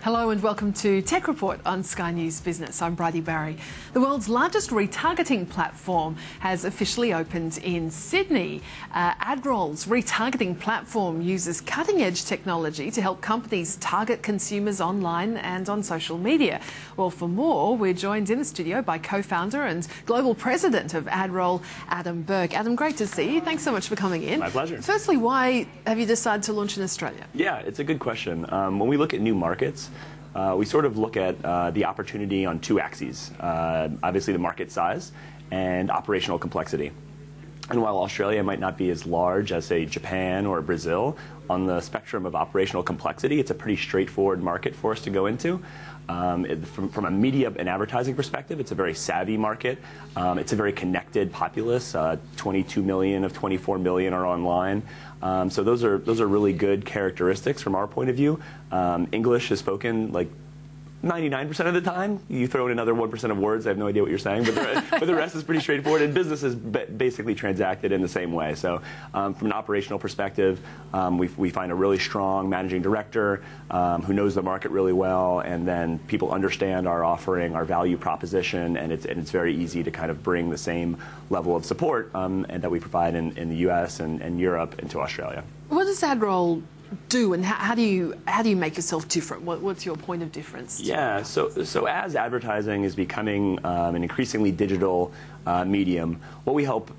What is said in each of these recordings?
Hello and welcome to Tech Report on Sky News Business. I'm Bridie. The world's largest retargeting platform has officially opened in Sydney. AdRoll's retargeting platform uses cutting-edge technology to help companies target consumers online and on social media. Well, for more, we're joined in the studio by co-founder and global president of AdRoll, Adam Berke. Adam, great to see you. Thanks so much for coming in. My pleasure. Firstly, why have you decided to launch in Australia? Yeah, it's a good question. When we look at new markets, we sort of look at the opportunity on two axes, obviously the market size and operational complexity. And while Australia might not be as large as, say, Japan or Brazil, on the spectrum of operational complexity, it's a pretty straightforward market for us to go into. From a media and advertising perspective, it's a very savvy market. It's a very connected populace. 22 million of 24 million are online. So those are really good characteristics from our point of view. English is spoken like 99% of the time. You throw in another 1% of words, I have no idea what you're saying, but the rest is pretty straightforward, and business is basically transacted in the same way. So from an operational perspective, we find a really strong managing director who knows the market really well, and then people understand our offering, our value proposition, and it's very easy to kind of bring the same level of support and that we provide in the US and Europe into Australia. What does AdRoll do, and how do you make yourself different? What's your point of difference? Yeah, so as advertising is becoming an increasingly digital medium, what we help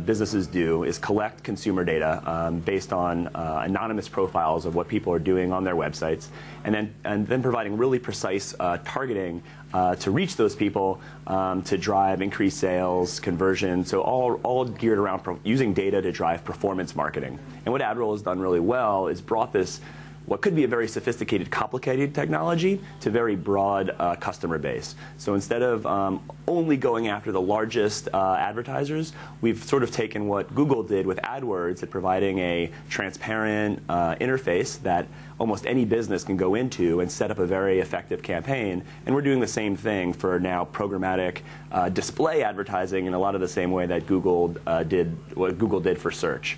businesses do is collect consumer data based on anonymous profiles of what people are doing on their websites, and then providing really precise targeting to reach those people to drive increased sales, conversion, so all geared around using data to drive performance marketing. And what AdRoll has done really well is brought this, what could be a very sophisticated, complicated technology, to very broad customer base. So instead of only going after the largest advertisers, we've sort of taken what Google did with AdWords at providing a transparent interface that almost any business can go into and set up a very effective campaign. And we're doing the same thing for now programmatic display advertising in a lot of the same way that Google did for search.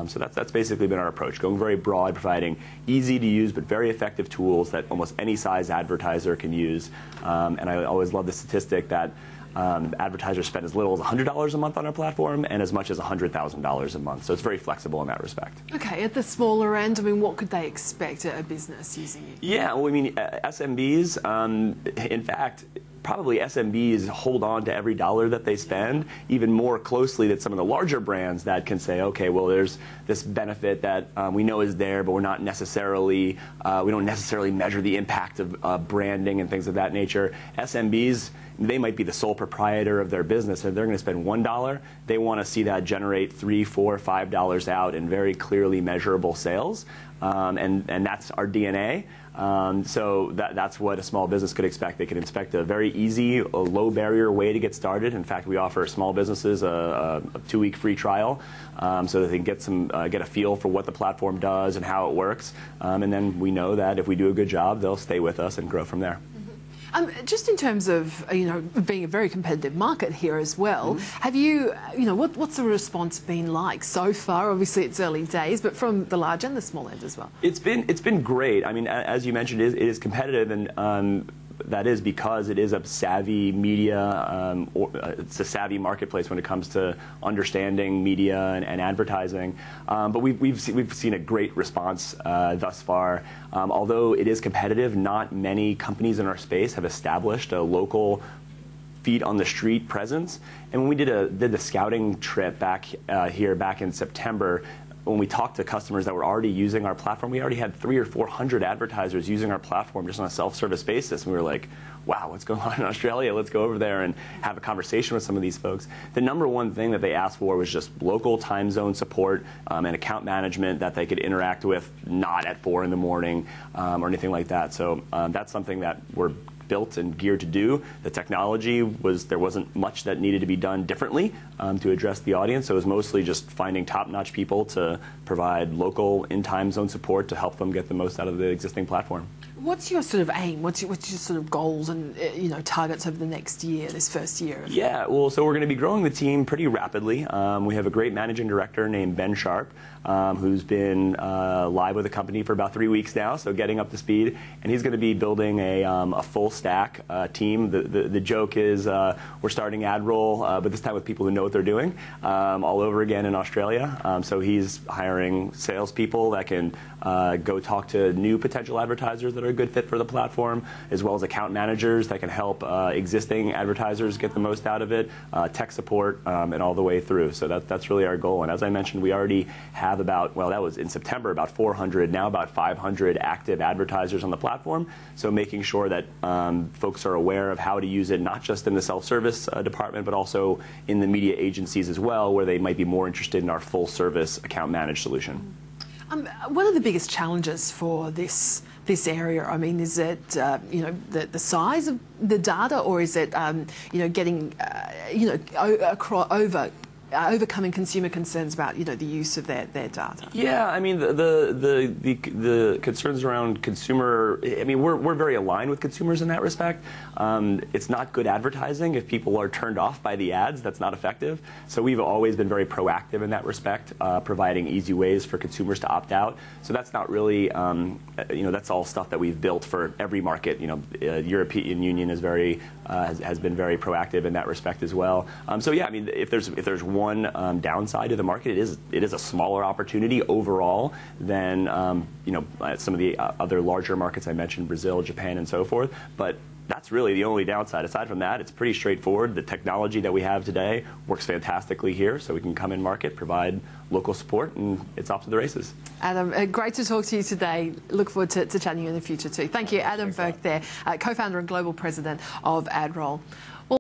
So that's basically been our approach, going very broad, providing easy to use but very effective tools that almost any size advertiser can use. And I always love the statistic that advertisers spend as little as $100 a month on our platform and as much as $100,000 a month. So it's very flexible in that respect. Okay, at the smaller end, I mean, what could they expect a business using it? Yeah, well, I mean, SMBs, in fact, probably SMBs hold on to every dollar that they spend even more closely than some of the larger brands that can say, okay, well, there's this benefit that we know is there, but we don't necessarily measure the impact of branding and things of that nature. SMBs, they might be the sole proprietor of their business. If they're going to spend $1, they want to see that generate $3, $4, $5 out in very clearly measurable sales, and that's our DNA. So that's what a small business could expect. They could expect a very easy, low barrier way to get started. In fact, we offer small businesses a 2-week free trial so that they can get a feel for what the platform does and how it works. And then we know that if we do a good job, they'll stay with us and grow from there. Just in terms of being a very competitive market here as well, have you what's the response been like so far? Obviously, it's early days, but from the large and the small end as well. It's been great. I mean, as you mentioned, it is competitive, and that is because it is a savvy media, it's a savvy marketplace when it comes to understanding media and advertising. But we've seen a great response thus far. Although it is competitive, not many companies in our space have established a local feet on the street presence. And when we did the scouting trip back in September, when we talked to customers that were already using our platform, we already had 300 or 400 advertisers using our platform just on a self-service basis. And we were like, wow, what's going on in Australia? Let's go over there and have a conversation with some of these folks. The number one thing that they asked for was just local time zone support and account management that they could interact with, not at 4 in the morning or anything like that. So that's something that we're built and geared to do. The technology there wasn't much that needed to be done differently to address the audience. So it was mostly just finding top-notch people to provide local in-time zone support to help them get the most out of the existing platform. What's your sort of aim? What's your sort of goals and targets over the next year, this first year? Yeah, well, so we're going to be growing the team pretty rapidly. We have a great managing director named Ben Sharp, who's been live with the company for about 3 weeks now, so getting up to speed. And he's going to be building a full stack team. The joke is we're starting AdRoll, but this time with people who know what they're doing, all over again in Australia. So he's hiring salespeople that can go talk to new potential advertisers that are a good fit for the platform, as well as account managers that can help existing advertisers get the most out of it, tech support, and all the way through. So that's really our goal. And as I mentioned, we already have about, well, that was in September, about 400, now about 500 active advertisers on the platform. So making sure that folks are aware of how to use it, not just in the self-service department, but also in the media agencies as well, where they might be more interested in our full-service account managed solution. What are the biggest challenges for this area? I mean, is it the size of the data, or is it getting overcoming consumer concerns about the use of their data? Yeah, I mean the concerns around consumer. I mean we're very aligned with consumers in that respect. It's not good advertising if people are turned off by the ads. That's not effective. So we've always been very proactive in that respect, providing easy ways for consumers to opt out. So that's not really that's all stuff that we've built for every market. European Union is has been very proactive in that respect as well. So yeah, I mean if there's one downside to the market, it is a smaller opportunity overall than some of the other larger markets I mentioned, Brazil, Japan, and so forth. But that's really the only downside. Aside from that, it's pretty straightforward. The technology that we have today works fantastically here, so we can come in market, provide local support, and it's off to the races. Adam, great to talk to you today. Look forward to chatting you in the future too. Thank you, Adam Berke there, co-founder and global president of AdRoll.